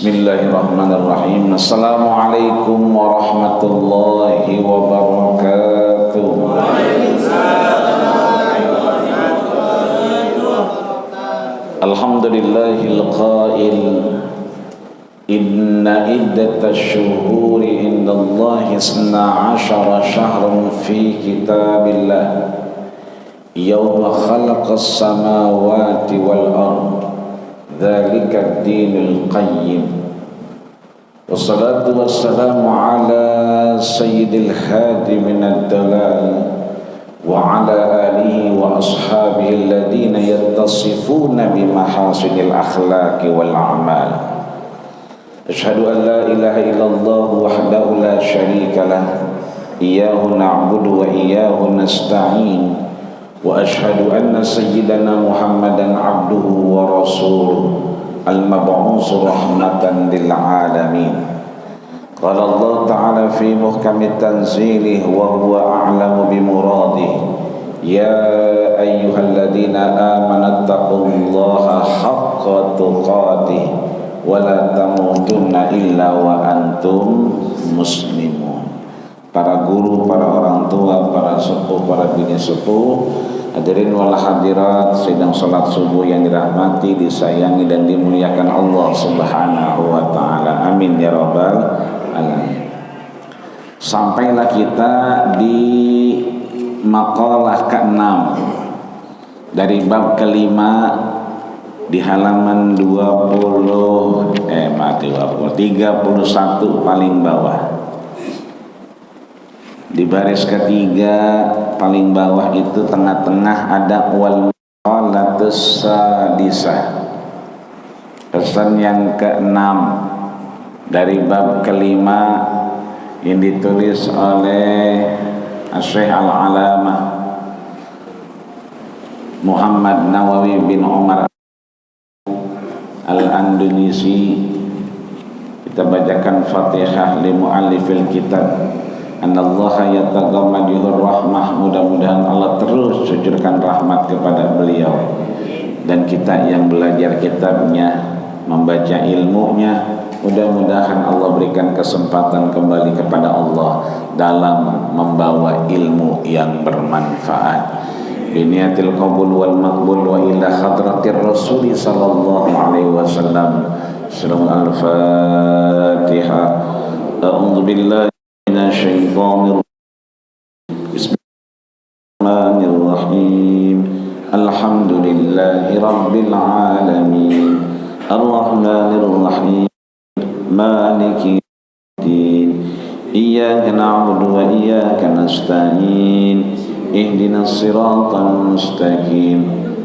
Bismillahirrahmanirrahim. Assalamualaikum warahmatullahi wabarakatuh. Alhamdulillahil qail inna iddatash shuhuri indallahi 12 syahran fi kitabillah yawma khalaqas samawati wal ardh dzalika ad-dinul qayyim wassalatu wassalamu ala sayyidil hadi minad dalal wa ala alihi wa ashabihi alladhina yattasifuna bimahasinil akhlaqi wal a'mal. Asyhadu an la ilaha illallah wahdahu la syarika lah iyyahu na'budu wa iyyahu nasta'in wa ashhadu anna sayyidana Muhammadan abduhu wa rasuluh al-mab'us rahmatan lil alamin. Qala Allah ta'ala fi muhkamit tanzilih wa huwa a'lamu bi muradih ya ayyuhalladzina amanu taqullaha haqqa tuqatih wa la tamutunna illa wa antum muslimun. Para guru, para orang tua, para sepuh, para bini sepuh, hadirin wal hadirat sedang salat subuh yang dirahmati, disayangi dan dimuliakan Allah Subhanahu wa taala. Amin ya rabbal alamin. Sampailah kita di maqalah ke-6 dari bab kelima di halaman 31 paling bawah. Di baris ketiga paling bawah itu tengah-tengah ada wal maqalatus sadisah, pesan yang ke-6 dari bab kelima yang ditulis oleh Syekh Al-Alamah Muhammad Nawawi bin Umar Al-Andalusi. Kita bacakan Fatihah li muallifil kitab. Anallaha yataghammaduhur rahmah. Mudah-mudahan Allah terus curahkan rahmat kepada beliau dan kita yang belajar kitabnya, membaca ilmunya. Mudah-mudahan Allah berikan kesempatan kembali kepada Allah dalam membawa ilmu yang bermanfaat. Biniatil qabul wal maqbul wa ila hadratir rasul sallallahu alaihi wasallam. Surah Al-Fatihah. A'udzu billahi minasyaitonir Bismillahirrahmanirrahim. Alhamdulillahi rabbil alamin. Arrahmanir rahim. Maliki yaumiddin. Iyyaka na'budu wa iyyaka nasta'in. Ihdinas siratal mustaqim.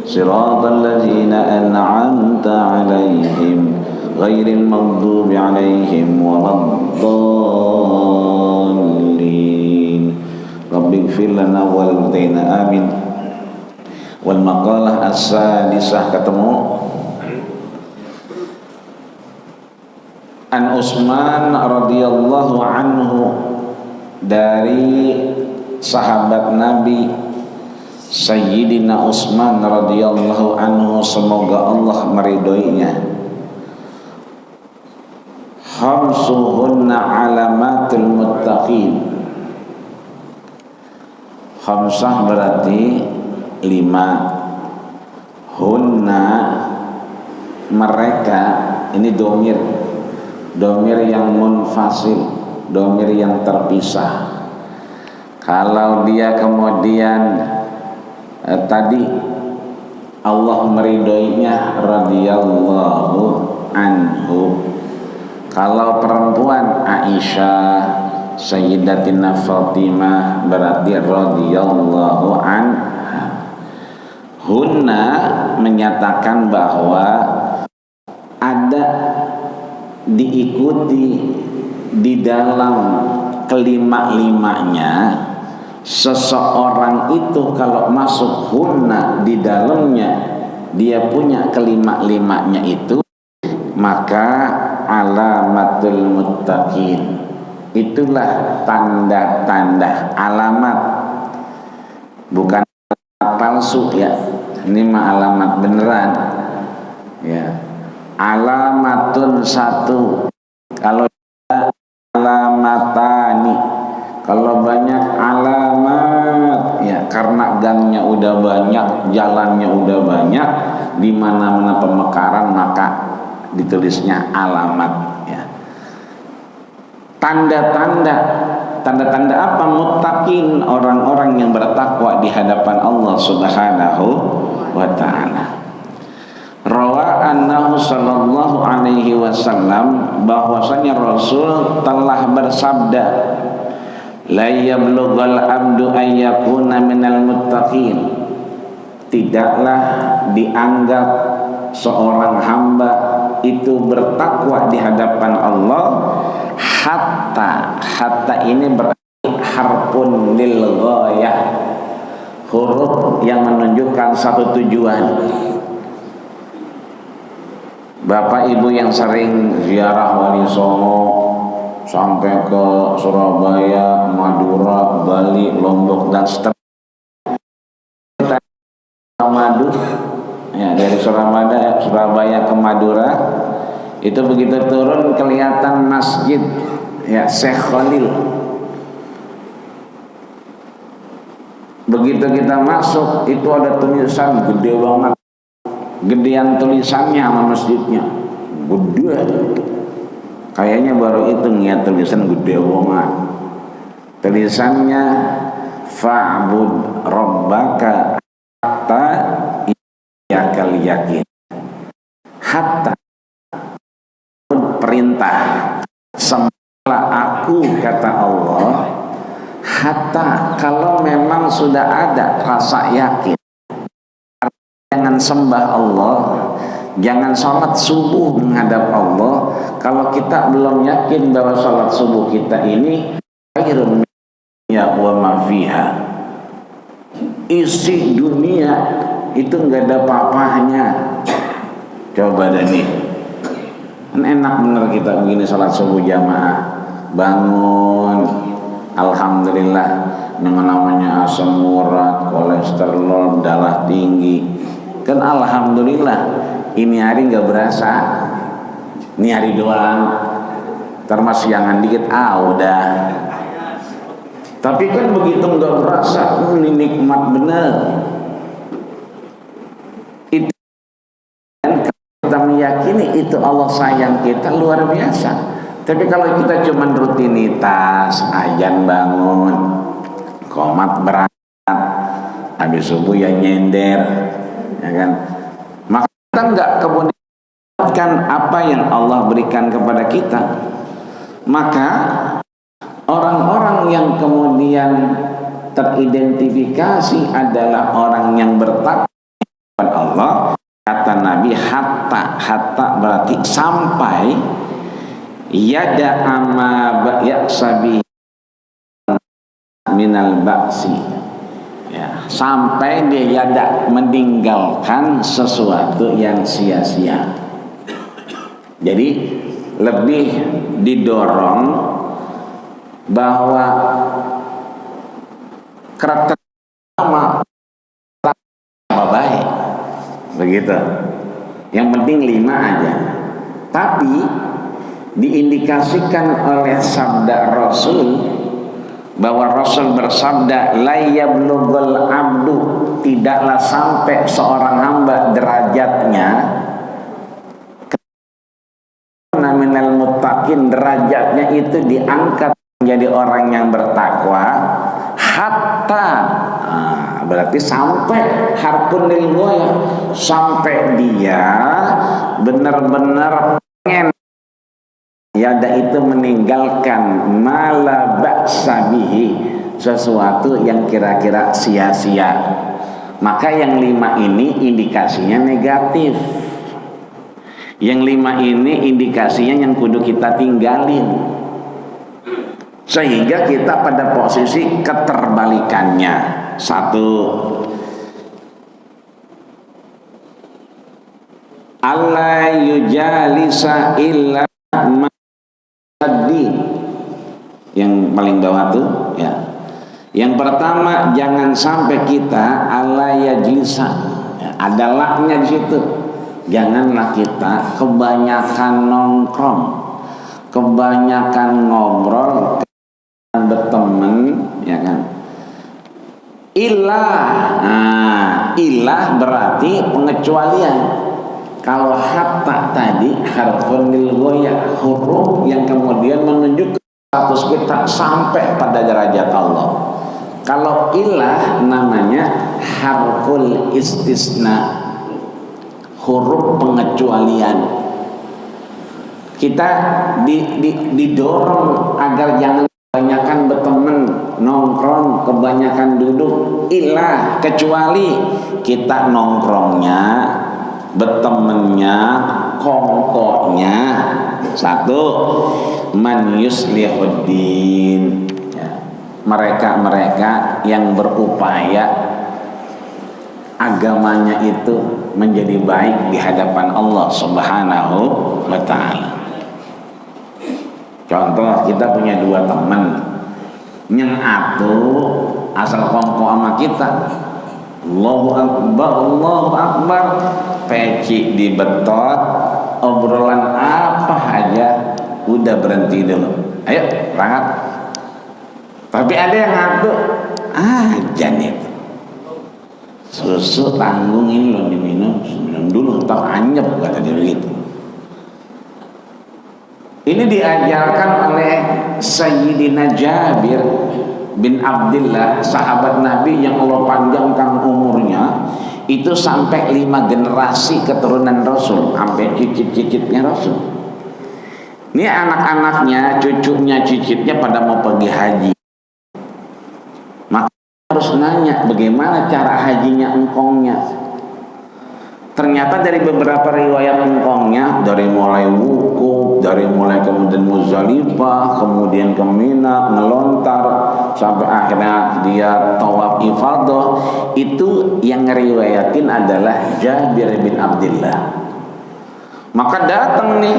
Siratal ladzina an'amta 'alaihim ghairil maghdubi 'alaihim waladdallin. Rabbighfir lana wal walidayna amin. Wal maqalah as-sadisah ketemu. An Utsman radhiyallahu anhu, dari sahabat Nabi Sayyidina Utsman radhiyallahu anhu, semoga Allah meridhoinya. Khamsuhunna alamatul muttaqin. Khamsah berarti 5. Hunna mereka, ini domir yang munfasil, domir yang terpisah. Kalau dia kemudian tadi Allah meridhoinya radhiyallahu anhu. Kalau perempuan Aisyah, Sayyidatina Fatimah berarti radhiyallahu anha. Hunna menyatakan bahwa ada diikuti di dalam kelima-limanya. Seseorang itu kalau masuk hunna di dalamnya, dia punya kelima-limanya itu, maka alamatul muttaqin. Itulah tanda-tanda, alamat, bukan palsu ya. Ini mah alamat beneran ya. alamatun satu, kalau alamatani, kalau banyak alamat ya karena gangnya udah banyak, jalannya udah banyak, di mana-mana pemekaran maka ditulisnya alamat ya. Tanda-tanda apa? Muttaqin, orang-orang yang bertakwa di hadapan Allah Subhanahu wa ta'ala. Rawa annahu sallallahu alaihi wasallam, bahwasanya Rasul telah bersabda, la yablughal abdu ayyakuna minal muttaqin, tidaklah dianggap seorang hamba itu bertakwa di hadapan Allah hatta ini berarti harfun lil ghayah, huruf yang menunjukkan satu tujuan. Bapak ibu yang sering ziarah Wali Songo sampai ke Surabaya, Madura, Bali, Lombok dan seterusnya, Madu ya, dari Surabaya ke Madura itu begitu turun kelihatan masjid ya Syekh Khalil. Begitu kita masuk itu ada tulisan gede banget, gedean tulisannya sama masjidnya gede, kayaknya baru itu ngeliat tulisan gede banget. Tulisannya fa'bud rabbaka hatta yakal yakin, hatta perintah sembahlah aku kata Allah, hatta kalau memang sudah ada rasa yakin. Jangan sembah Allah, jangan sholat subuh menghadap Allah kalau kita belum yakin bahwa sholat subuh kita ini khairun ya wa ma fiha, isi dunia itu nggak ada apa-apanya. Coba deh nih, kan enak bener kita begini sholat subuh jamaah, bangun alhamdulillah dengan namanya asam urat, kolesterol, darah tinggi, kan alhamdulillah ini hari nggak berasa, ini hari doang, termasuk siangan dikit udah. Tapi kan begitu nggak berasa, ini nikmat bener. Itu kan kita meyakini itu Allah sayang kita luar biasa. Tapi kalau kita cuma rutinitas, azan bangun, qomat berangkat, habis subuh ya nyender, ya kan? Maka kita nggak kemudian apa yang Allah berikan kepada kita. Maka orang-orang yang kemudian teridentifikasi adalah orang yang bertakwa kepada Allah. Kata Nabi hatta berarti sampai yada ama yaksabi minal baksi ya, sampai dia yada meninggalkan sesuatu yang sia-sia. Jadi lebih didorong bahwa karakter sama baik begitu, yang penting 5 aja. Tapi diindikasikan oleh sabda Rasul bahwa Rasul bersabda la yablughul abdu, tidaklah sampai seorang hamba derajatnya minal muttaqin, derajatnya itu diangkat menjadi orang yang bertakwa hatta berarti sampai harpun lil ghayah, sampai dia benar-benar pengen yada itu meninggalkan mala ba'sa bihi, sesuatu yang kira-kira sia-sia. Maka yang 5 ini indikasinya negatif. Yang 5 ini indikasinya yang kudu kita tinggalin, sehingga kita pada posisi keterbalikannya. 1, alla yujalisa illa ma'addin, yang paling bawah tuh ya. Yang pertama, jangan sampai kita alla yajlisa ya, ada laknya di situ, janganlah kita kebanyakan nongkrong, kebanyakan ngobrol, berteman, ya kan. Ilah berarti pengecualian. Kalau hatta tadi harfun lil ghayah, huruf yang kemudian menunjukkan status kita sampai pada derajat Allah. Kalau ilah namanya harful istisna, huruf pengecualian. Kita didorong agar jangan kebanyakan berteman, nongkrong, kebanyakan duduk. Ilah, kecuali kita nongkrongnya, bertemannya, kongkoknya. Satu, man yuslihuddin, mereka-mereka yang berupaya agamanya itu menjadi baik di hadapan Allah Subhanahu wa ta'ala. Contoh, kita punya dua teman, yang atu asal kongko sama kita, Allahu Akbar, peci dibetot, obrolan apa aja udah berhenti dulu, ayo berangkat. Tapi ada yang ngaku, jangan susu tanggung ini loh diminum dulu, entah anyep, kata dia begitu. Ini diajarkan oleh Sayyidina Jabir bin Abdullah, sahabat Nabi yang Allah panjangkan umurnya, itu sampai 5 generasi keturunan Rasul, sampai cicit-cicitnya Rasul. Ini anak-anaknya, cucunya, cicitnya pada mau pergi haji. Maka harus nanya bagaimana cara hajinya engkongnya. Ternyata dari beberapa riwayat engkongnya, dari mulai wukuf, dari mulai kemudian Muzdalifah, kemudian ke Mina, ngelontar, sampai akhirnya dia tawaf ifadah, itu yang ngeriwayatin adalah Jabir bin Abdullah. Maka datang nih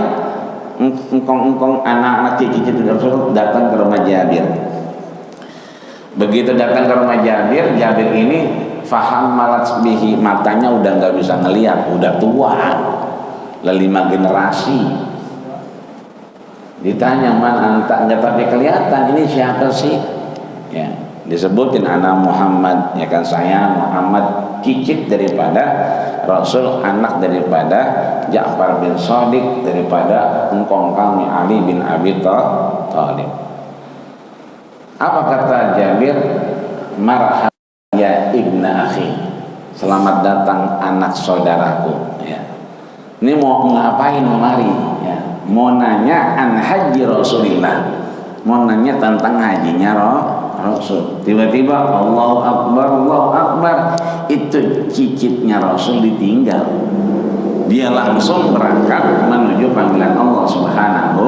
engkong-engkong, anak-anak cicit Rasul datang ke rumah Jabir. Begitu datang ke rumah Jabir, Jabir ini faham malat bihi, matanya udah nggak bisa ngelihat, udah tua, 5 generasi. Ditanya, man anta, nggak tapi kelihatan ini siapa sih? Ya, disebutin anak Muhammad, ya kan, saya Muhammad, cicit daripada Rasul, anak daripada Ja'far bin Shadiq, daripada engkong kami Ali bin Abi Thalib. Apa kata Jabir? Marhaba ya ibna akhi, selamat datang anak saudaraku. Ya. Ini mau ngapain kemari? Ya. Mau nanya an haji Rasulillah, mau nanya tentang hajinya Rasul. Tiba-tiba Allahu Akbar, itu cicitnya Rasul ditinggal. Dia langsung berangkat menuju panggilan Allah Subhanahu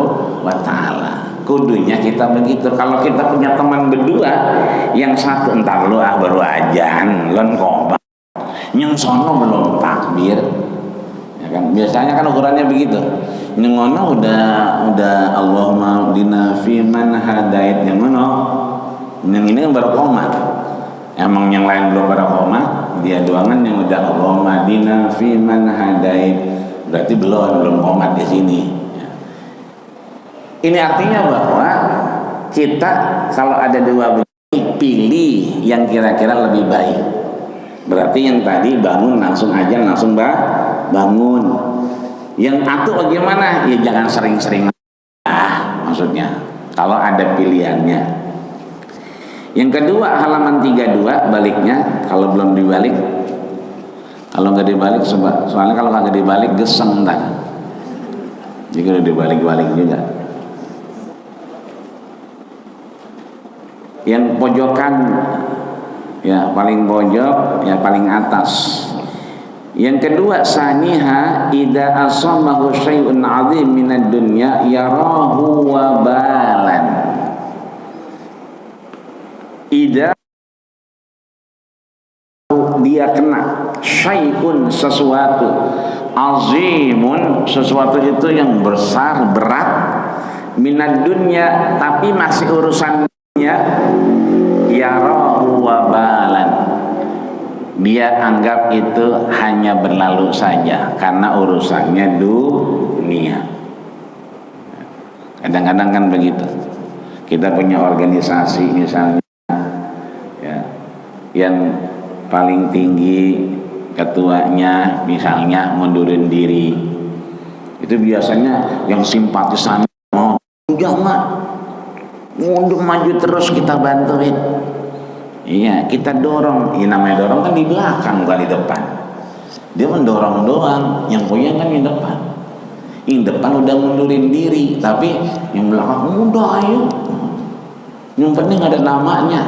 wa ta'ala. Kudunya kita begitu. Kalau kita punya teman berdua, yang satu entar lu baru ajan, lon kobar, yang sono belum takbir, ya kan? Biasanya kan ukurannya begitu. Yang ngono udah Allahumma dina fi man hadait, yang ngono, yang ini kan baru komat. Emang yang lain belum pada komat, dia doangan yang udah Allahumma dina fi man hadait, berarti belum komat di sini. Ini artinya bahwa kita kalau ada dua begini, pilih yang kira-kira lebih baik. Berarti yang tadi bangun langsung aja, langsung bangun. Yang atuh bagaimana? Ya jangan sering-sering. Maksudnya kalau ada pilihannya. Yang kedua, halaman 32 baliknya, kalau belum dibalik. Kalau nggak dibalik, soalnya kalau nggak dibalik geseng ntar. Jadi udah dibalik-balik juga. Yang pojokan, ya paling pojok, ya paling atas. Yang kedua, saniha idza asamahu syai'un 'adzim minad dunya yarahu wabalan. Idza dia kena syai'un, sesuatu, azimun, sesuatu itu yang besar, berat, minad dunya, tapi masih urusan dunia, yarahu wabalan, dia anggap itu hanya berlalu saja karena urusannya dunia. Kadang-kadang kan begitu. Kita punya organisasi misalnya, ya, yang paling tinggi ketuanya misalnya mundurin diri, itu biasanya yang simpatisan mau jangan mundur, maju terus, kita bantuin. Iya, kita dorong. Ya, namanya dorong kan di belakang bukan di depan. Dia mendorong doang, yang punya kan di depan. Yang depan udah mundurin diri, tapi yang belakang udah ayo. Yang penting ada namanya.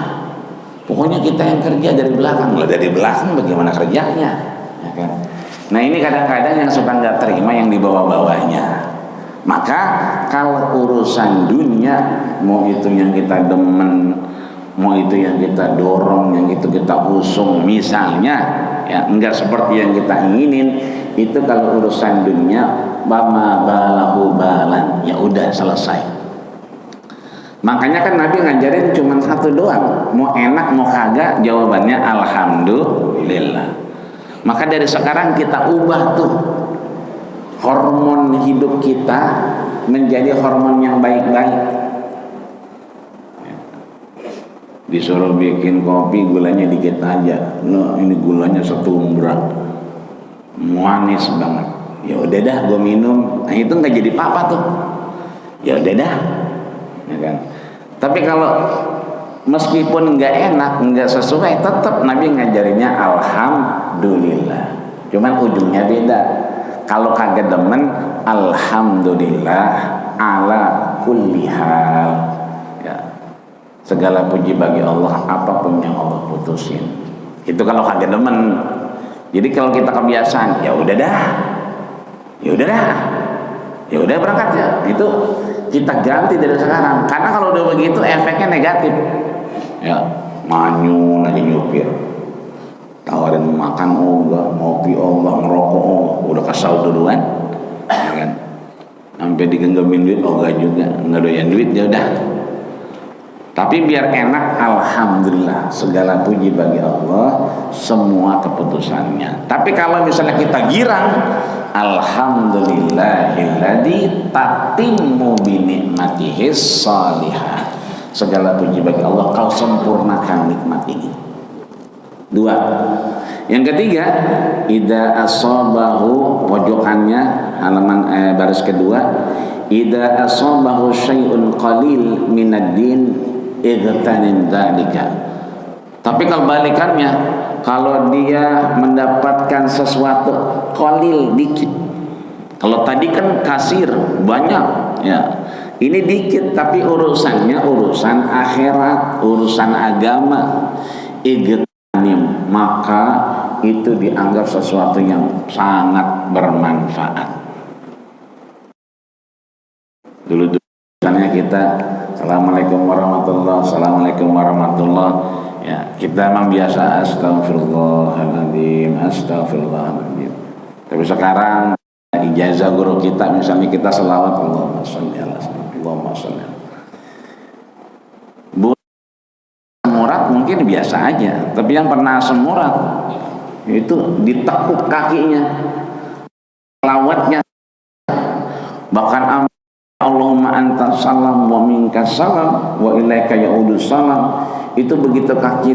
Pokoknya kita yang kerja dari belakang. Lah dari belakang bagaimana kerjanya? Ya kan? Nah ini kadang-kadang yang suka nggak terima yang di bawah-bawahnya. Maka kalau urusan dunia, mau itu yang kita demen, mau itu yang kita dorong, yang itu kita usung misalnya, ya enggak seperti yang kita inginin, itu kalau urusan dunia bama balahu balan, ya udah selesai. Makanya kan Nabi ngajarin cuma satu doang, mau enak mau kagak jawabannya alhamdulillah. Maka dari sekarang kita ubah tuh hormon hidup kita menjadi hormon yang baik-baik. Disuruh bikin kopi gulanya dikit aja, no ini gulanya setumbrak, manis banget. Ya udah dah gue minum. Nah itu nggak jadi apa-apa tuh. Ya udah dah, ya kan. Tapi kalau meskipun nggak enak, nggak sesuai, tetap Nabi ngajarinnya alhamdulillah. Cuman ujungnya beda. Kalau kagak demen, alhamdulillah ala kulli hal. Segala puji bagi Allah, apapun yang Allah putusin. Itu kalau kagak demen. Jadi kalau kita kebiasaan, ya udah dah, ya udah dah, ya udah berangkat ya. Itu kita ganti dari sekarang. Karena kalau udah begitu efeknya negatif. Ya, manyun aja nyupir. Tawarin makan enggak, ngopi enggak, ngerokok enggak, udah kesal duluan. Ya kan? Sampai digenggamin duit enggak juga, enggak doyan duit ya udah. Tapi biar enak, alhamdulillah, segala puji bagi Allah, semua keputusannya. Tapi kalau misalnya kita girang, alhamdulillahilladzi tatimmu bi ni'matihis shalihah. Segala puji bagi Allah, kau sempurnakan nikmat ini. Dua. Yang ketiga, idza asabahu, pojokannya halaman baris kedua, idza asabahu syai'un qalil minad din igtanin dzalika. Tapi kalau balikannya, kalau dia mendapatkan sesuatu qalil, dikit. Kalau tadi kan kasir banyak, ya. Ini dikit tapi urusannya urusan akhirat, urusan agama. Igtanim, maka itu dianggap sesuatu yang sangat bermanfaat. Dulu misalnya kita Assalamualaikum warahmatullah, Assalamualaikum warahmatullah, ya kita memang biasa astagfirullahaladzim, astagfirullahaladzim. Tapi sekarang ijazah guru kita misalnya kita selawat Allahumma sholli ala Allahumma sholli. Bu murad mungkin biasa aja, tapi yang pernah semurad itu ditekuk kakinya, selawatnya, bahkan Allahumma anta salam wa minka salam wa ilaika ya'udus salam. Itu begitu kaki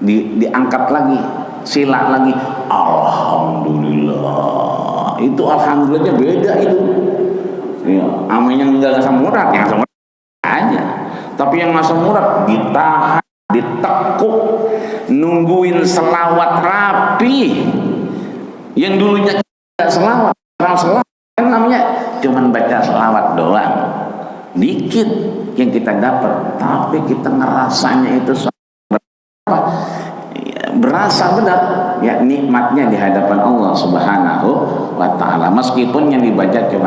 diangkat lagi, sila lagi, alhamdulillah. Itu alhamdulillahnya beda itu. Ya, amin yang enggak asam urat, yang asam urat aja. Tapi yang asam urat ditahan, ditekuk, nungguin selawat rapi. Yang dulunya tidak selawat, orang selawat kan namanya cuman baca selawat doang, dikit yang kita dapat, tapi kita ngerasanya itu berasa benar, ya nikmatnya di hadapan Allah Subhanahu wa Ta'ala. Meskipun yang dibaca cuma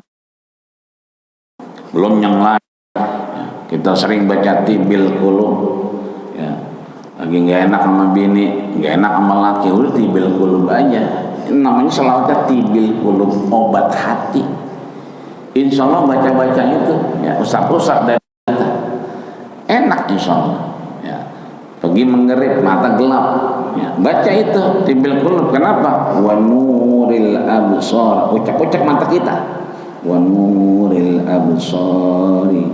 belum yang lain, ya, kita sering baca tibil qulub, ya lagi nggak enak sama bini, nggak enak sama laki, udah tibil qulub aja. Ini namanya selawatnya tibil qulub, obat hati. Insya Allah baca-baca itu ya usap-usap dari kita enak insya Allah ya. Pergi mengerit mata gelap Ya, baca itu tibil qulub. Kenapa? Wa nuril absar, ucap-ucap mata kita. Wa nuril absari.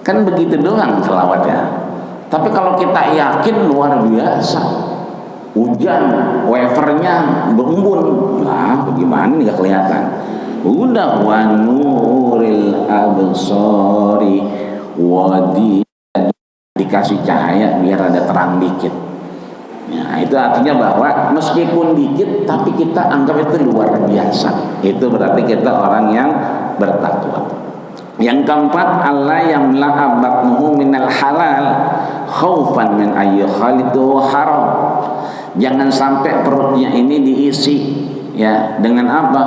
Kan begitu doang selawatnya. Tapi kalau kita yakin luar biasa, hujan, wafernya berembun, nah bagaimana nggak kelihatan? Udah wa nuril absari wadi, dikasih cahaya biar ada terang dikit. Ya, itu artinya bahwa meskipun dikit tapi kita anggap itu luar biasa. Itu berarti kita orang yang bertakwa. Yang keempat, Allah yang yamla'a batnuhu minal halal khaufan min ayyi khalidu haram. Jangan sampai perutnya ini diisi ya dengan apa?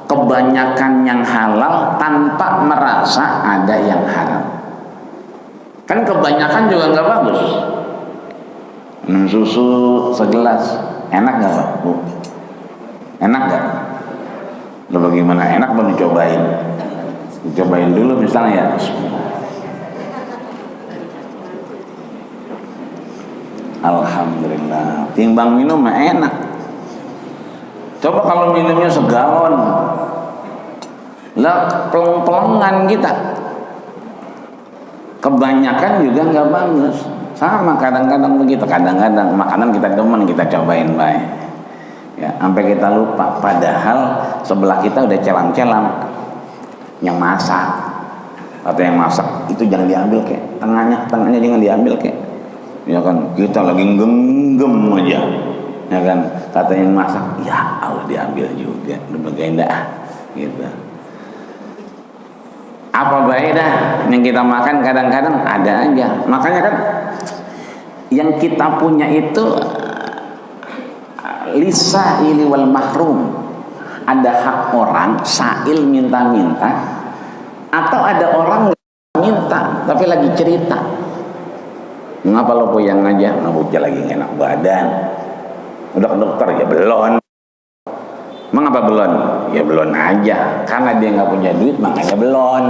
Kebanyakan yang halal tanpa merasa ada yang haram. Kan kebanyakan juga nggak bagus. Susu segelas enak nggak Pak? Bu? Enak nggak? Lo bagaimana? Enak mau dicobain? Dicobain dulu misalnya ya. Alhamdulillah. Timbang minum mah enak. Coba kalau minumnya segalon, lah peleng-pelengan kita. Kebanyakan juga nggak bagus. Sama kadang-kadang begitu, kadang-kadang makanan kita demen kita cobain baik, ya sampai kita lupa. Padahal sebelah kita udah celam-celam yang masak, atau yang masak itu jangan diambil kek, tengahnya jangan diambil kek, ya kan kita lagi genggam aja, ya kan katanya yang masak, ya Allah diambil juga, berbeda gitu. Apa baik dah yang kita makan kadang-kadang ada aja. Makanya kan yang kita punya itu lisaili wal mahrum. Ada hak orang, sail minta-minta, atau ada orang minta tapi lagi cerita. Ngapa lo puyang aja? Ngebuknya lagi nggak enak badan. Udah ke dokter ya belum. Mengapa belum? Ya belum aja, karena dia nggak punya duit makanya belum.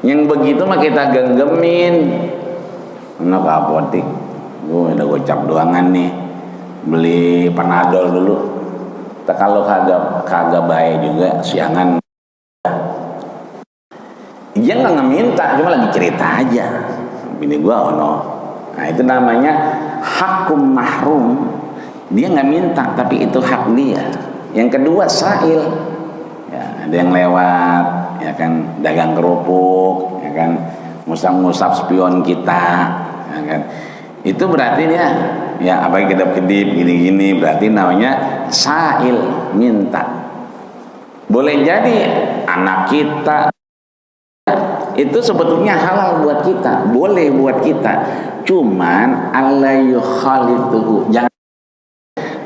Yang begitu mah kita genggemin. Kenapa apotik? Gue udah gocap doangan nih, beli panadol dulu. Kalau kagak baik juga siangan. Dia nggak ngeminta, cuma lagi cerita aja. Bini gue Nah itu namanya hakum mahrum. Dia nggak minta, tapi itu hak dia. Yang kedua sail, ya, ada yang lewat, ya kan dagang kerupuk, ya kan ngusap-ngusap spion kita, ya kan itu berarti dia, ya apa yang kedap-kedip gini-gini, berarti namanya sail minta. Boleh jadi anak kita itu sebetulnya halal buat kita, boleh buat kita, cuman Allah yukhaliduhu, jangan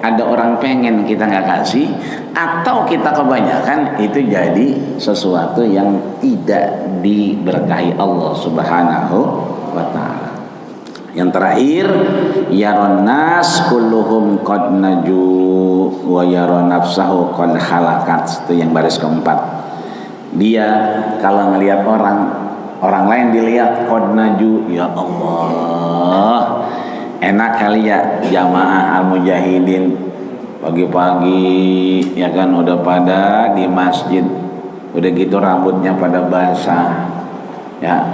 ada orang pengen kita nggak kasih, atau kita kebanyakan itu jadi sesuatu yang tidak diberkahi Allah Subhanahu wa ta'ala. Yang terakhir, yaron nas kulluhum qad naju wa yaron nafsahu qad halakat. Itu yang baris keempat. Dia kalau ngelihat orang lain dilihat qad naju, ya Allah. Enak kali ya jamaah al-mujahidin pagi-pagi ya kan udah pada di masjid, udah gitu rambutnya pada basah ya,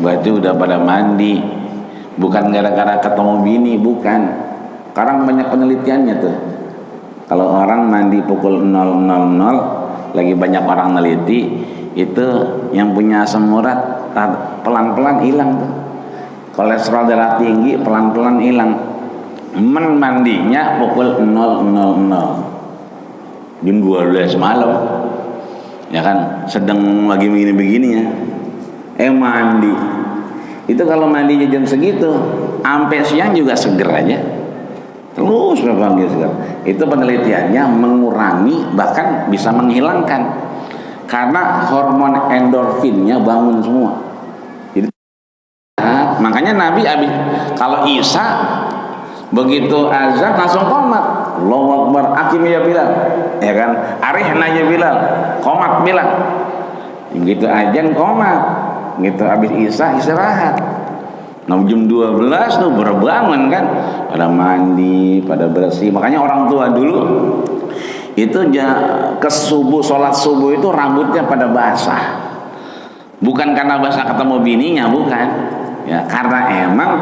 berarti udah pada mandi, bukan gara-gara ketemu bini, bukan. Sekarang banyak penelitiannya tuh, kalau orang mandi pukul 000 lagi banyak orang neliti itu yang punya asam urat pelan-pelan hilang tuh. Kolesterol darah tinggi pelan-pelan hilang. Mandinya pukul 000 jam 12 malam, ya kan sedang lagi begini-begini ya, mandi. Itu kalau mandinya jam segitu sampai siang juga seger aja, terus panggil seger. Itu penelitiannya mengurangi, bahkan bisa menghilangkan, karena hormon endorfinnya bangun semua. Makanya Nabi kalau Isya begitu azan langsung qomat, Allahu Akbar, akim ya Bilal, ya kan, arihna ya Bilal, qomat Bilal. Begitu azan qomat, gitu habis Isya istirahat. Nah, jam 12 tuh berbangun kan, pada mandi, pada bersih. Makanya orang tua dulu itu ke subuh, sholat subuh itu rambutnya pada basah. Bukan karena basah ketemu bininya, bukan. Ya, karena emang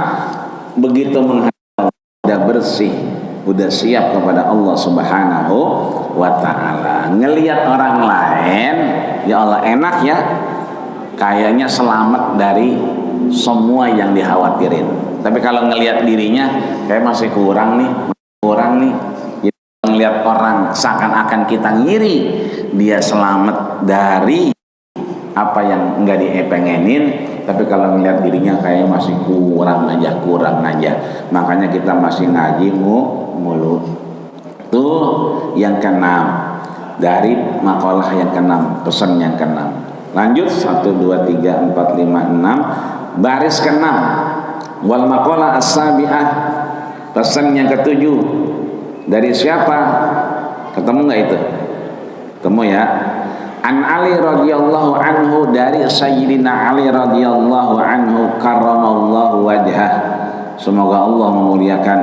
begitu menghadap udah bersih, udah siap kepada Allah Subhanahu wa ta'ala. Ngelihat orang lain, ya Allah enak ya, kayaknya selamat dari semua yang dikhawatirin. Tapi kalau ngelihat dirinya kayak masih kurang nih. Jadi ngelihat orang seakan-akan kita ngiri dia selamat dari apa yang enggak dipengenin, tapi kalau ngelihat dirinya kayaknya masih kurang aja. Makanya kita masih ngaji mulu. Tuh yang keenam dari makalah yang keenam, pesan yang keenam. Lanjut 1 2 3 4 5 6 baris keenam. Wal maqalah as-sabi'ah, pesan yang ketujuh. Dari siapa? Ketemu enggak itu? Ketemu ya. An Ali radhiyallahu anhu, dari Sayyidina Ali radhiyallahu anhu karramallahu wajhah. Semoga Allah memuliakan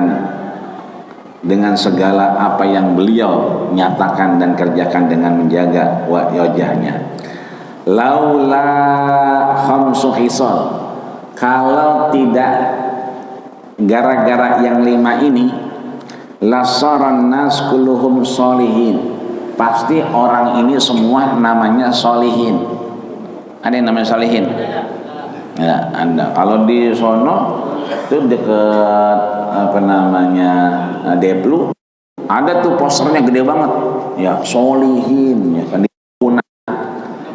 dengan segala apa yang beliau nyatakan dan kerjakan dengan menjaga wajahnya. Laula khamsu hisal, kalau tidak gara-gara yang 5 ini, lasaran nas kulluhum sholihin, pasti orang ini semua namanya sholihin. Ada yang namanya sholihin? Ya, Anda kalau di sono itu dekat apa namanya Deplu, ada tuh posternya gede banget ya, sholihin ya kan, di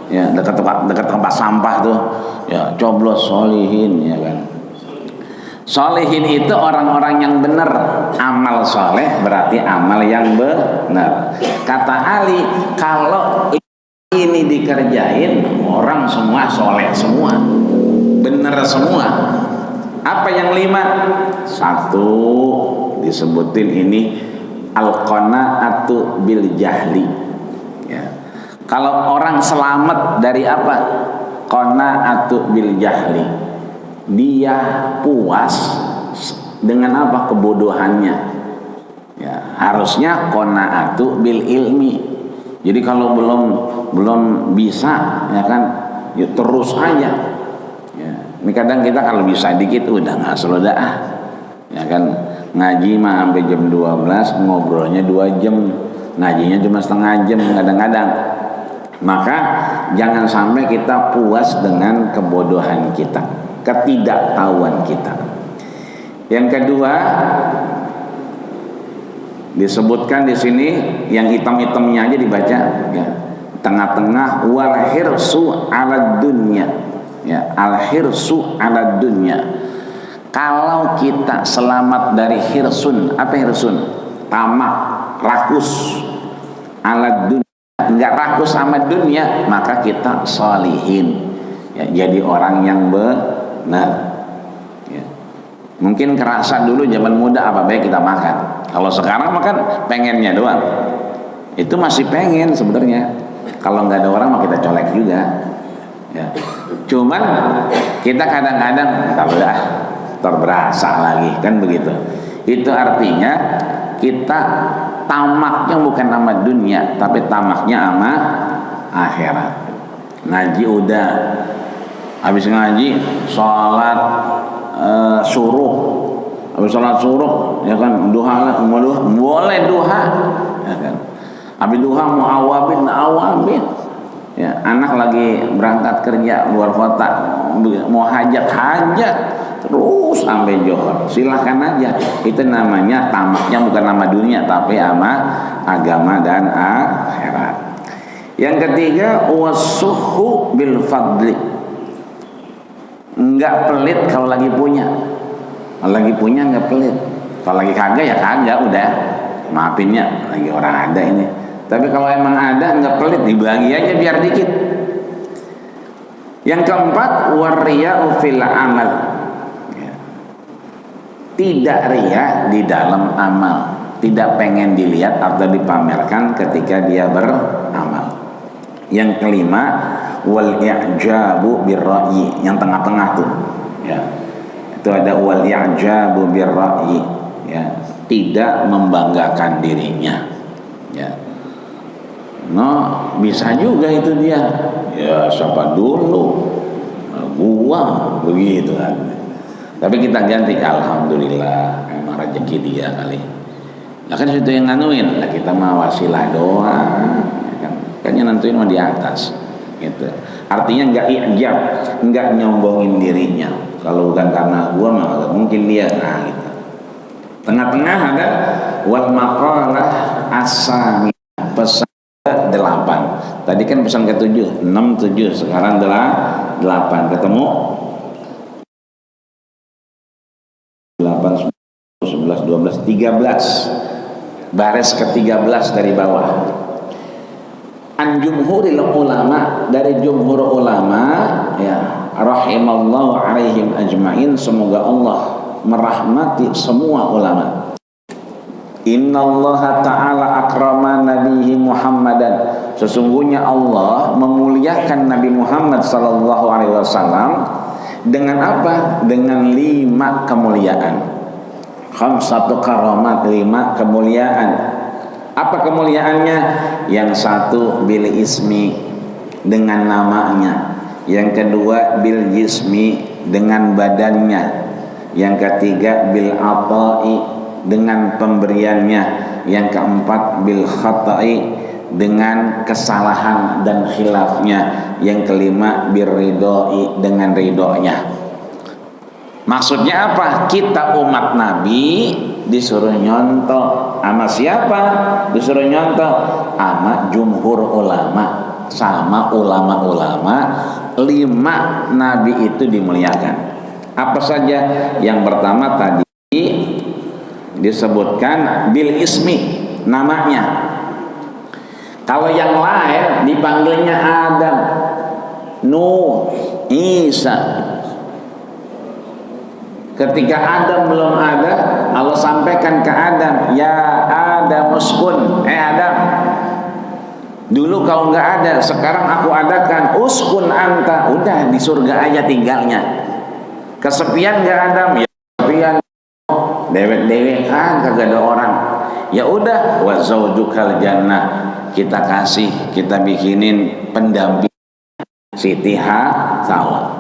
ya dekat tempat sampah tuh ya, coblos sholihin ya kan. Sholihin itu orang-orang yang benar. Amal soleh berarti amal yang benar. Kata Ali, kalau ini dikerjain, orang semua soleh semua, benar semua. Apa yang 5? 1 disebutin ini, al-qanaatu bil jahli ya. Kalau orang selamat dari apa? Qanaatu bil jahli, dia puas dengan apa? Kebodohannya ya. Harusnya qanaatu bil ilmi. Jadi kalau belum bisa ya kan, ya terus aja ya. Ini kadang kita kalau bisa dikit udah nggak selodah ya kan. Ngaji mah sampai jam 12, ngobrolnya 2 jam, ngajinya cuma setengah jam kadang-kadang. Maka jangan sampai kita puas dengan kebodohan kita, ketidaktahuan kita. Yang kedua disebutkan di sini, yang hitam-hitamnya aja dibaca ya. Tengah-tengah, wal hirsu 'ala dunya ya, al hirsu 'ala dunya. Kalau kita selamat dari hirsun, apa hirsun? Tamak, rakus, 'ala dunya, enggak rakus sama dunia, maka kita sholihin ya, jadi orang yang benar ya. Mungkin kerasa dulu zaman muda apa baik kita makan. Kalau sekarang makan pengennya doang. Itu masih pengen sebenarnya. Kalau nggak ada orang mah kita colek juga ya. Cuman kita kadang-kadang udah terberasa lagi kan begitu. Itu artinya kita tamaknya bukan sama dunia, tapi tamaknya sama akhirat. Ngaji udah, habis ngaji sholat suruh, habis sholat suruh ya kan, duha boleh duha ya kan. Habis duha mau awabin ya, anak lagi berangkat kerja luar kota, mau hajat terus sampai Johor, silahkan aja. Itu namanya tamaknya bukan nama dunia, tapi sama agama dan akhirat. Yang ketiga, wasuhu bil fadli, enggak pelit kalau lagi punya. Kalau lagi punya enggak pelit. Kalau lagi kagak ya kagak, udah maafinnya, lagi orang ada ini. Tapi kalau emang ada enggak pelit, dibagi aja biar dikit. Yang keempat, wariya'u fil amal, tidak riya di dalam amal, tidak pengen dilihat atau dipamerkan ketika dia beramal. Yang kelima, wal i'jabu birra'yi, yang tengah-tengah tuh ya. Itu ada wal i'jabu birra'i, ya, tidak membanggakan dirinya, ya. No, bisa juga itu dia. Ya, siapa dulu? Gua begitu kan. Tapi kita ganti, alhamdulillah, emang rezeki dia kali. Nah kan itu yang nganuin, lah kita mah wasilah doang. Kan yang nentuin mah di atas, gitu. Artinya nggak i'jab, nggak nyombongin dirinya. Kalau bukan karena gua mah mungkin dia, nah gitu. Tengah-tengah ada wal maqalah as-sami, pesan 8. Tadi kan pesan ke-7, 6, 7, sekarang adalah 8. Ketemu 8, 11, 12, 13. Baris ke-13 dari bawah. An jumhuril ulama, dari jumhur ulama, ya, rahimallahu alaihim ajmain, semoga Allah merahmati semua ulama. Innallaha ta'ala akrama nabihi Muhammadan, sesungguhnya Allah memuliakan Nabi Muhammad sallallahu alaihi wasallam dengan apa? Dengan 5 kemuliaan. Khamsatu karamat, 5 kemuliaan. Apa kemuliaannya? Yang satu bil ismi, dengan namanya. Yang kedua bil jismi, dengan badannya. Yang ketiga bil ata'i, dengan pemberiannya. Yang keempat bil khata'i, dengan kesalahan dan khilafnya. Yang kelima bir ridhoi, dengan ridhonya. Maksudnya apa? Kita umat Nabi disuruh nyontoh sama siapa? Disuruh nyontoh sama jumhur ulama, sama ulama-ulama. 5 Nabi itu dimuliakan. Apa saja? Yang pertama tadi disebutkan bil ismi, namanya. Kalau yang lain dipanggilnya Adam, Nuh, Isa. Ketika Adam belum ada, Allah sampaikan ke Adam, ya Adam uskun, Adam, dulu kau nggak ada, sekarang aku adakan, uskun anta, udah di surga aja tinggalnya. Kesepian nggak Adam? Ya kesepian, dewek-dewek kan kagak ada orang. Ya udah, wa zaujukal jannah, kita kasih, kita bikinin pendamping Siti Hawa.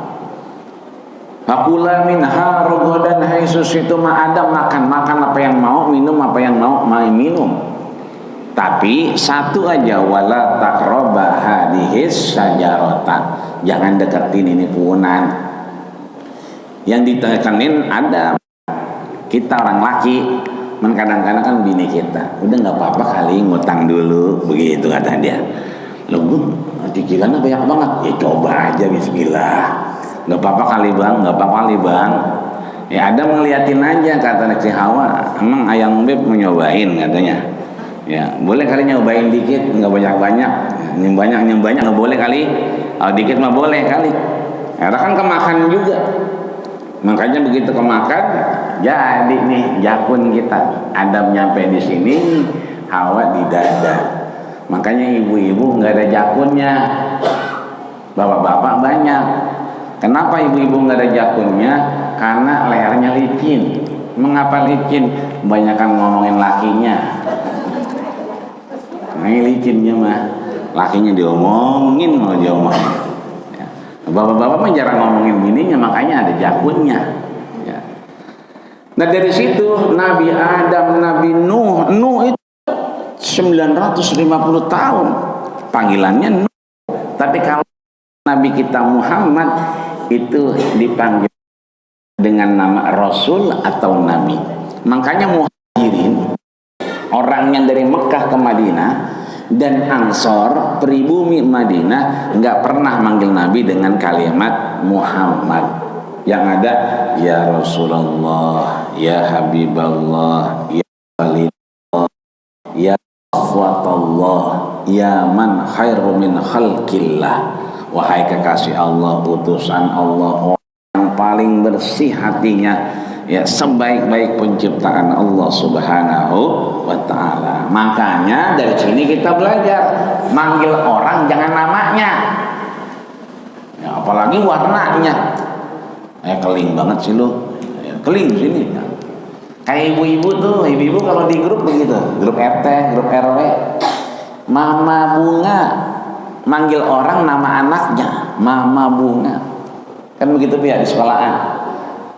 Fakula minha rogodan haisus, itu mah Adam makan apa yang mau, minum apa yang mau minum. Tapi satu aja, wala taqraba hadhis sajaratan, jangan deketin ini punan. Yang ditekanin Adam. Kita orang laki, kadang-kadang kan bini kita, udah nggak apa-apa kali ngutang dulu, begitu kata dia. Loh, gue cicilannya banyak banget, ya coba aja, bismillah. Gak apa-apa kali bang, gak apa-apa kali bang. Ya ada ngeliatin aja, kata si Hawa. Emang ayang beb mau nyobain katanya. Ya boleh kali nyobain dikit, nggak banyak-banyak. Yang banyak nggak boleh kali. Kalau dikit mah boleh kali. Karena kan kemakan juga. Makanya begitu kemakan, jadi nih jakun kita. Adam nyampe di sini, Hawa di dada. Makanya ibu-ibu nggak ada jakunnya, bapak-bapak banyak. Kenapa ibu-ibu nggak ada jakunnya? Karena lehernya licin. Mengapa licin? Kebanyakan ngomongin lakinya. Nah, licinnya mah, lakinya diomongin mau diomongin. Ya. Bapak-bapak mah jarang ngomongin bininya, makanya ada jakunnya. Ya. Nah dari situ Nabi Adam, Nabi Nuh itu 950 tahun panggilannya Nuh. Tapi kalau Nabi kita Muhammad itu dipanggil dengan nama Rasul atau Nabi. Makanya Muhajirin, orang yang dari Mekah ke Madinah, dan Ansor, pribumi Madinah, nggak pernah manggil Nabi dengan kalimat Muhammad. Yang ada ya Rasulullah, ya Habiballah, ya Walidullah, ya Akhwatullah, ya man khairu min khalqillah. Wahai kekasih Allah, utusan Allah, orang yang paling bersih hatinya, ya sebaik-baik penciptaan Allah Subhanahu wa ta'ala. Makanya dari sini kita belajar manggil orang jangan namanya, ya, apalagi warnanya. Keling banget sih lu, keling sini. Kayak ibu-ibu tuh, ibu-ibu kalau di grup begitu, grup RT, grup RW, Mama Bunga, manggil orang nama anaknya, Mama Bunga, kan begitu ya di sekolahan.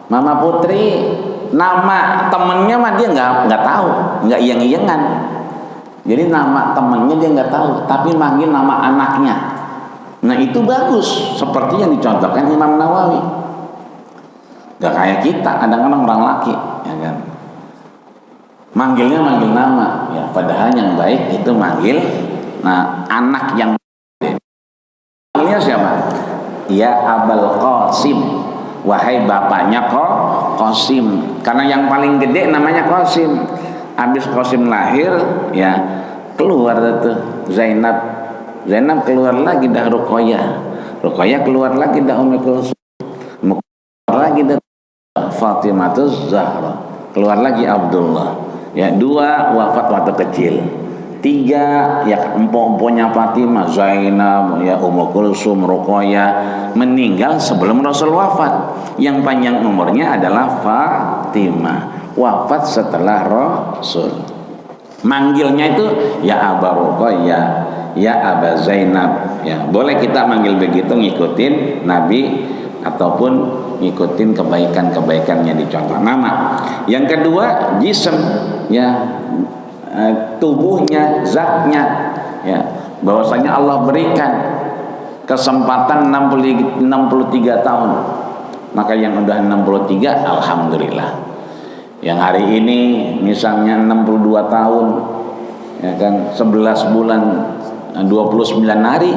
Mama Putri, nama temennya mah dia nggak tahu, nggak iyeng-iyengan. Jadi nama temennya dia nggak tahu, tapi manggil nama anaknya. Nah itu bagus, seperti yang dicontohkan Imam Nawawi. Gak kayak kita, kadang-kadang orang laki, ya kan? Manggilnya manggil nama, ya padahal yang baik itu manggil anak yang manggilnya siapa? Ya Abul Qasim, wahai bapaknya Qasim, karena yang paling gede namanya Qasim. Habis Qasim lahir, ya keluar tuh Zainab keluar lagi dah Ruqayyah keluar lagi dah Ummu Kulsum, keluar lagi dah Fatimah Zahra, keluar lagi Abdullah. Ya, 2 wafat waktu kecil, 3 ya empok-empoknya Fatimah, Zainab, ya Ummu Kulsum, Ruqayyah meninggal sebelum Rasul wafat. Yang panjang umurnya adalah Fatimah, wafat setelah Rasul. Manggilnya itu ya Aba Ruqayyah, ya Aba Zainab. Ya, boleh kita manggil begitu ngikutin Nabi ataupun ngikutin kebaikan-kebaikannya dicontoh nama. Yang kedua, jism, ya tubuhnya, zatnya, ya bahwasanya Allah berikan kesempatan 63 tahun. Maka yang udah 63 alhamdulillah. Yang hari ini misalnya 62 tahun, ya kan 11 bulan 29 hari,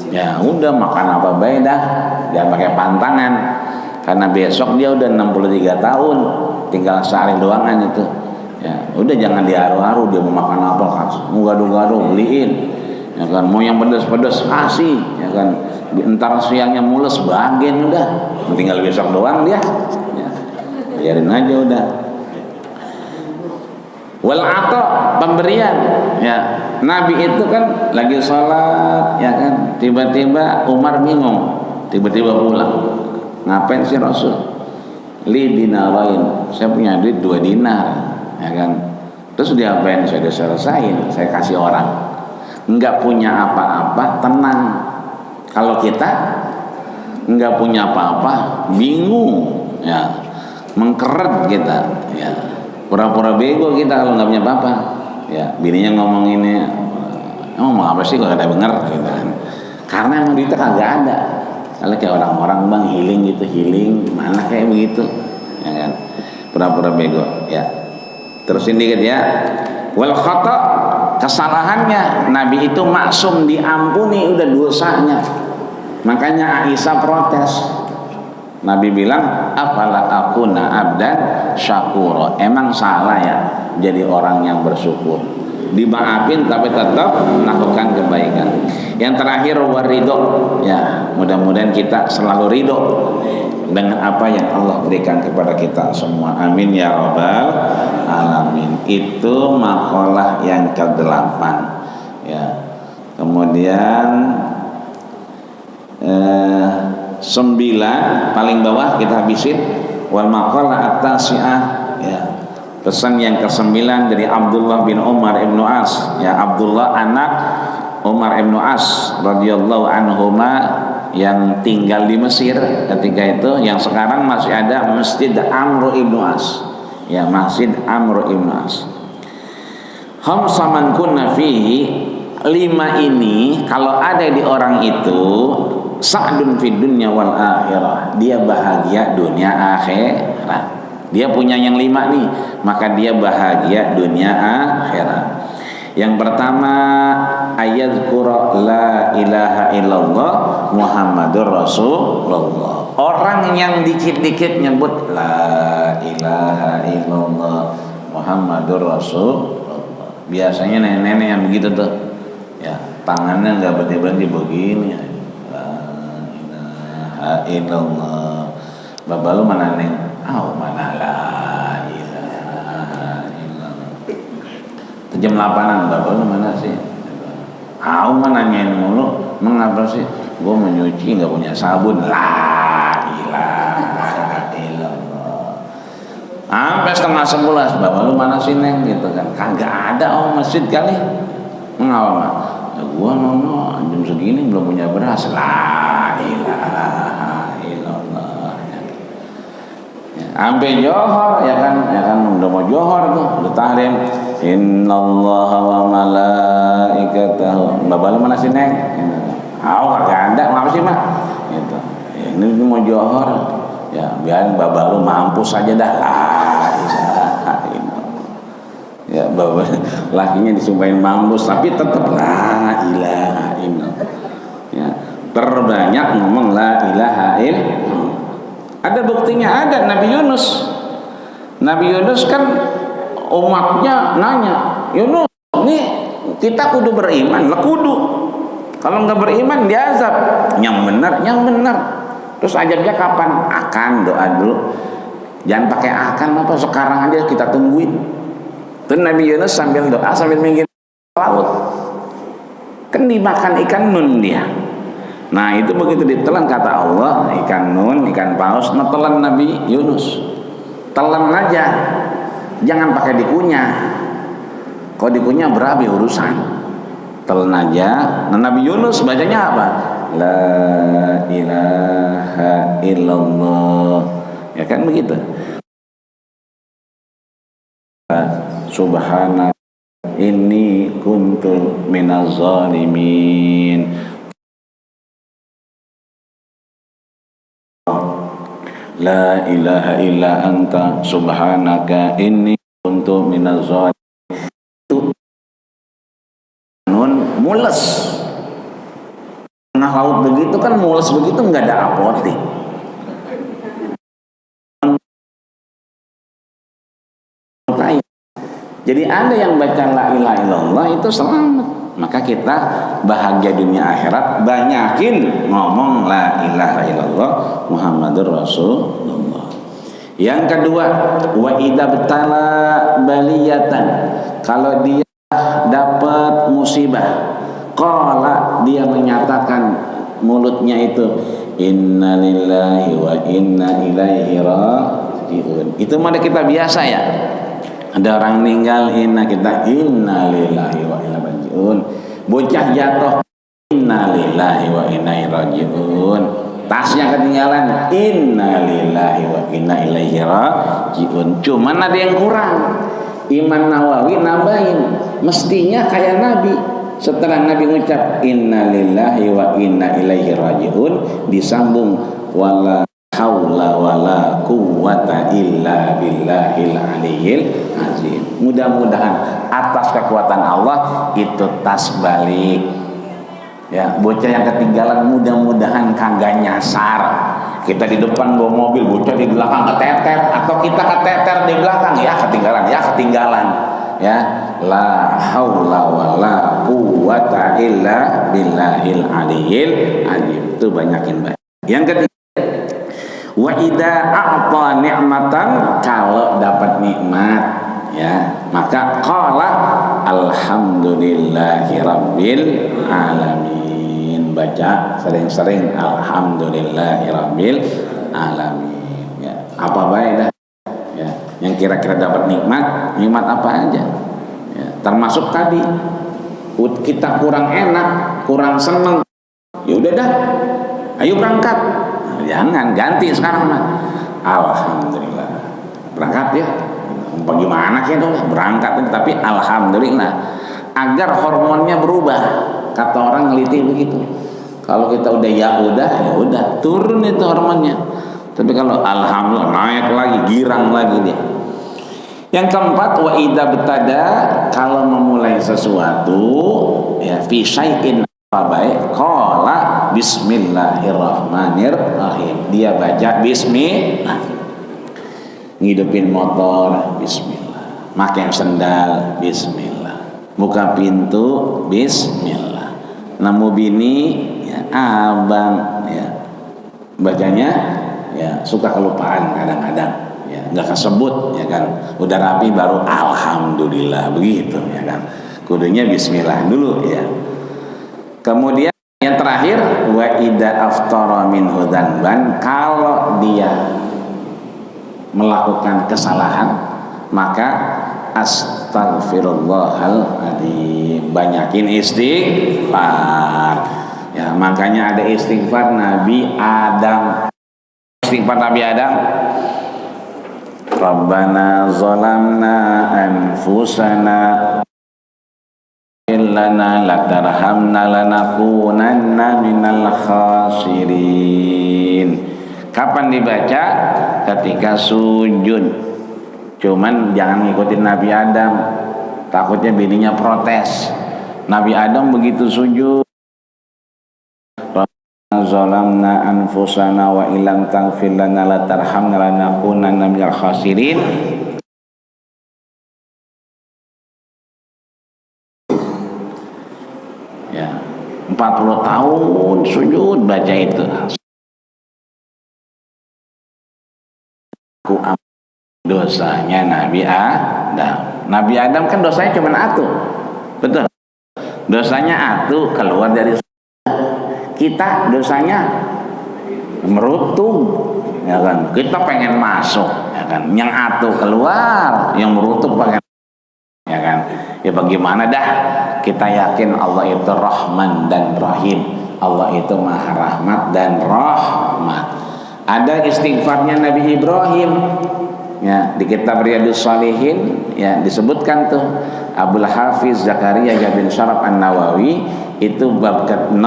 ya udah makan apa baik dah, jangan pakai pantangan, karena besok dia udah 63 tahun, tinggal sehari doangan itu. Ya udah jangan diharu-haru, dia mau makan apa mau gado-gado beliin, ya kan, mau yang pedas-pedas kasih, ya kan, entar siangnya mules bagian udah, tinggal besok doang dia, ya, biarin aja udah. Wal ata, pemberian, ya Nabi itu kan lagi sholat, ya kan, tiba-tiba Umar bingung, tiba-tiba pulang. Ngapain sih Rasul? Li dinarain, saya punya duit 2 dinar, ya kan. Terus diapain? Saya udah selesain, saya kasih orang. Enggak punya apa-apa, tenang. Kalau kita enggak punya apa-apa, bingung, ya, mengkeret kita, ya. Pura-pura bego kita kalau nggak punya apa-apa, ya bininya ngomong ini, ngomong apa sih kalau ada bener gitu kan, karena emang duitnya kagak ada. Kalau kayak orang-orang bang healing mana kayak begitu, ya kan, pura-pura bego, ya. Terusin dikit ya. Wal khata, kesalahannya Nabi itu maksum, diampuni udah dosanya. Makanya Aisyah protes. Nabi bilang, afala akuna abdan syakura. Emang salah ya jadi orang yang bersyukur, dimaafin tapi tetap melakukan kebaikan. Yang terakhir waridho, ya mudah-mudahan kita selalu ridho dengan apa yang Allah berikan kepada kita semua. Amin ya rabbal alamin. Itu makalah yang ke-8, ya. Kemudian 9 paling bawah kita habisin. Wal maqalah at-tasi'ah, ya. Pesan yang ke-9 dari Abdullah bin Umar ibnu As, ya Abdullah anak Umar ibnu As radhiyallahu anhuma yang tinggal di Mesir ketika itu, yang sekarang masih ada Masjid Amr ibnu As, ya Masjid Amr ibnu As. Khamsa man kunna fihi, 5 ini kalau ada di orang itu, sa'dun fid dunya wal akhirah, dia bahagia dunia akhirat. Dia punya yang 5 nih, maka dia bahagia dunia akhirat. Yang pertama, ayadzkura la ilaha illallah Muhammadur Rasulullah. Orang yang dikit-dikit nyebut la ilaha illallah Muhammadur Rasulullah. Biasanya nenek-nenek yang begitu tuh, ya tangannya nggak berhenti-berhenti begini. Illallah. Bapak lu mana neng? Mana la ilaha illallah. Jam 8-an bapak lu mana sih? Mana nanyain mulu. Mengapa sih? Gue mau nyuci nggak punya sabun. La ilaha illallah. 11:30, bapak lu mana sih Neng gitu kan. Kagak ada masjid kali. Ngawal mah. Ya gua nono jam segini belum punya beras. La ilaha illallah. Ya, ampe johor ya kan udah mau johor tuh, udah tahrim. Innallaha wa malaikatahu. Bapak lu mana sih Neng? Gitu. Kagak ada, ngapa sih mah? Gitu. Ya, ini mau johor. Ya biarin bapak lu mampus aja dah. Ya bapak lakinya disumpahin mampus tapi tetap la ilaha illallah. Ya, terbanyak ngomong la ilaha illallah. Ada buktinya, ada Nabi Yunus. Nabi Yunus kan umatnya nanya, Yunus, nih kita kudu beriman, lah kudu. Kalau nggak beriman diazab. Yang benar. Terus ajabnya kapan? Akan, doa dulu. Jangan pakai akan apa, sekarang aja kita tungguin. Terus Nabi Yunus sambil doa sambil minggir laut. Kan dimakan ikan nun dia. Nah itu begitu ditelan kata Allah, ikan nun, ikan paus, netelan Nabi Yunus. Telan aja, jangan pakai dikunyah. Kalau dikunyah berabe urusan. Telan aja. Nah Nabi Yunus bacanya apa? La ilaha illallah. Ya kan begitu. Subhanallah inni kuntu minaz zalimin. La ilaha illa anta subhanaka inni kuntu minaz zalimin. Nun mules. Tengah laut begitu kan mules begitu nggak ada apotik. Jadi ada yang baca la ilaha illallah itu selamat. Maka kita bahagia dunia akhirat, banyakin ngomong la ilaha illallah Muhammadur Rasulullah. Yang kedua, wa idza betala baliyatan, kalau dia dapat musibah, qala, dia menyatakan mulutnya itu innalillahi wa inna ilaihi rajiun. Itu mah kita biasa ya. Ada orang meninggal, kita inna lillahi wa inna rajiun. Bocah jatuh, inna lillahi wa inna rajiun. Tasnya ketinggalan, inna lillahi wa inna ilaihi rajiun. Cuman ada yang kurang. Imam Nawawi nambahin, mestinya kayak Nabi. Setelah Nabi ngucap inna lillahi wa inna ilaihi rajiun, disambung wala haula wala quwwata illa billahil aliyyil azim. Mudah-mudahan atas kekuatan Allah itu tas balik. Ya, bocah yang ketinggalan mudah-mudahan kagak nyasar. Kita di depan bawa mobil, bocah di belakang keteter, atau kita keteter di belakang, ya ketinggalan. Ya, la haula wala quwwata illa billahil aliyyil azim. Itu banyakin banyak. Yang ketiga, wa idza a'ta ni'matan, kalau dapat nikmat ya maka qala alhamdulillahi rabbil alamin. Baca sering-sering alhamdulillahi rabbil alamin ya. Apa baik dah ya, yang kira-kira dapat nikmat apa aja ya. Termasuk tadi kita kurang enak, kurang seneng, ya udah dah ayo berangkat. Jangan ganti sekarang mah. Alhamdulillah. Berangkat ya. Bagaimana kayak dong berangkat tapi alhamdulillah. Agar hormonnya berubah. Kata orang ngeliti begitu. Kalau kita udah ya udah turun itu hormonnya. Tapi kalau alhamdulillah naik lagi, girang lagi dia. Yang keempat, wa idza betada, kalau memulai sesuatu ya fi syai'in baik, qala bismillahirrahmanirrahim. Dia baca bismillah. Ngidupin motor bismillah. Makan sendal bismillah. Buka pintu bismillah. Nemu bini ya abang ya. Bacanya ya suka kelupaan kadang-kadang ya, enggak kesebut ya kan. Udah rapi baru alhamdulillah begitu ya kan. Kudunya bismillah dulu ya. Kemudian yang terakhir, wa idza aftara minhu dzanban, kalau dia melakukan kesalahan maka astagfirullahaladzim, banyakin istighfar. Ya, makanya ada istighfar Nabi Adam. Istighfar Nabi Adam, Rabbana zalamna anfusana illana latarhamna lanakunanna minal khasirin. Kapan dibaca? Ketika sujud. Cuman jangan ngikutin Nabi Adam, takutnya bininya protes. Nabi Adam begitu sujud, zalamna anfusana wa illam taghfir lana la tarhamna lanakunanna minal khasirin. Ya, 40 tahun sujud baca itu. Aku dosanya Nabi Adam. Nabi Adam kan dosanya cuma atu. Betul. Dosanya atu keluar dari. Kita dosanya merutuk, ya kan? Kita pengen masuk, ya kan? Yang atu keluar, yang merutuk pengen, ya kan? Ya bagaimana dah? Kita yakin Allah itu Rahman dan Rahim. Allah itu Maha Rahmat dan Rahmat. Ada istighfarnya Nabi Ibrahim. Ya, di kitab Riyadhus Shalihin ya disebutkan tuh Abdul Hafiz Zakaria bin Syaraf An-Nawawi itu bab ke-6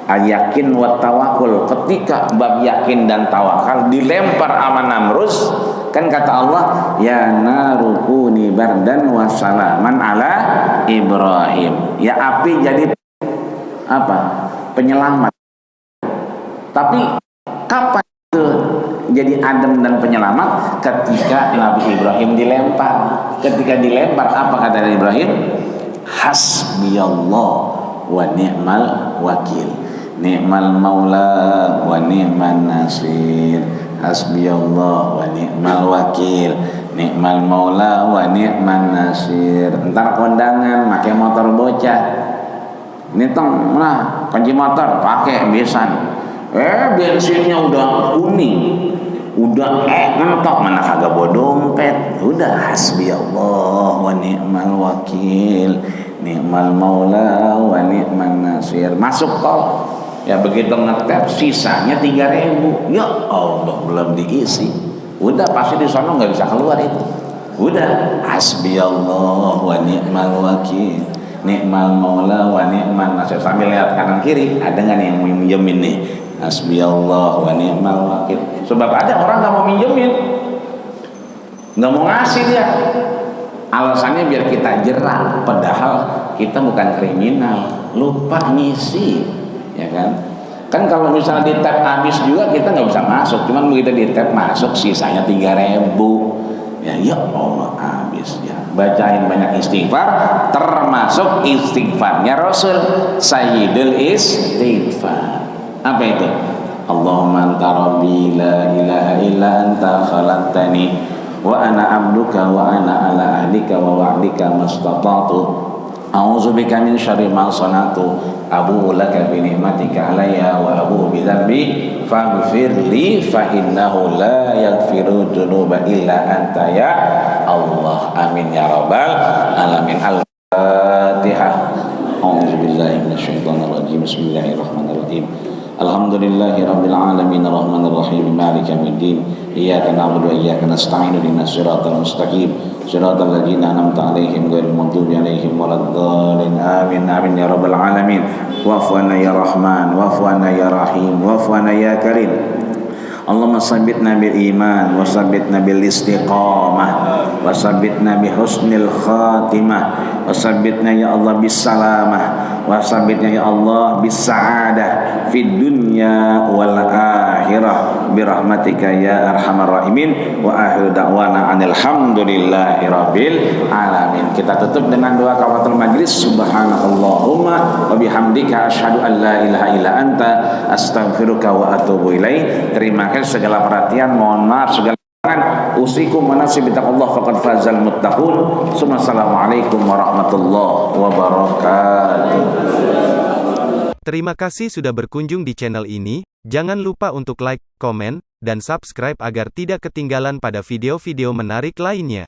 al-yakin wa tawakul. Ketika bab yakin dan tawakal dilempar sama Namrus, kan kata Allah ya narukuni bardan wa salaman ala Ibrahim. Ya api jadi apa? Penyelamat. Tapi kapan itu jadi adem dan penyelamat? Ketika Nabi Ibrahim dilempar. Ketika dilempar apa kata Nabi Ibrahim? Hasbiyallah wa ni'mal wakil. Ni'mal maula wa ni'man nasir. Hasbiyallah wa ni'mal wakil. Ni'mal maula wa ni'man nasir. Entar kondangan pakai motor bocah. Ini tong lah kunci motor pakai besan. Bensinnya udah kuning, udah ngentok, mana kagak bawa dompet. Udah hasbiyallah wa ni'mal wakil, ni'mal maula wa ni'man nasir. Masuk tol, ya begitu ngetep sisanya 3.000. Ya Allah belum diisi. Udah pasti di sono nggak bisa keluar itu. Udah hasbiyallah wa ni'mal wakil, ni'mal maula wa ni'man nasir. Sambil lihat kanan kiri, ada nggak nih yang mau minjemin nih? Hasbiyallah wa ni'mal wakil. Sebab ada orang nggak mau minjemin, nggak mau ngasih dia. Alasannya biar kita jerah, padahal kita bukan kriminal, lupa ngisi, ya kan? Kan kalau misalnya di tab habis juga kita nggak bisa masuk. Cuman begitu di tab masuk sisanya 3.000. Ya Allah habis ya. Bacain banyak istighfar, termasuk istighfarnya Rasul Sayyidul Istighfar. Apa itu? Allahumma anta rabbi la ilaha illa anta khalaqtani wa ana abduka wa ana ala ahdika wa wa'dika mastata'tu a'udzubika min syarri ma sana'tu abu'u laka bi ni'matika alayya wa abu'u bi dzambi faghfir li fa innahu la yaghfiru dzunuba illa anta ya Allah. Amin ya rabbal alamin. Al-Fatihah. A'udzubillahi minasyaitonir rajim. Bismillahirrahmanirrahim. Alhamdulillahi rabbil alamin arrahmanir rahim maliki yaumiddin iyyaka na'budu wa iyyaka nasta'in ihdinas siratal mustaqim siratal ladzina an'amta 'alaihim ghairil maghdubi 'alaihim waladdallin amin amin ya rabbal alamin wa'fu 'anna ya rahman wa'fu 'anna ya rahim wa'fu 'anna ya karim. Allahumma sabbitna bil iman wa sabbitna bil istiqamah wa sabbitna bi husnil khatimah wa sabbitna ya Allah bis salamah wa sabbitna ya Allah bis sa'adah fid dunya wal akhirah bi rahmatika ya arhamar rahimin wa akhiru da'wana anil hamdulillahi rabbil alamin. Kita tutup dengan doa kafatul majlis. Subhanallahumma wa bihamdika asyhadu an la ilaha illa anta astaghfiruka wa atubu ilaik. Terima kasih segala perhatian, mohon maaf segala usikum wa nafsi bitaqullah faqad fazal muttaqun. Assalamualaikum warahmatullahi wabarakatuh. Terima kasih sudah berkunjung di channel ini. Jangan lupa untuk like, komen, dan subscribe agar tidak ketinggalan pada video-video menarik lainnya.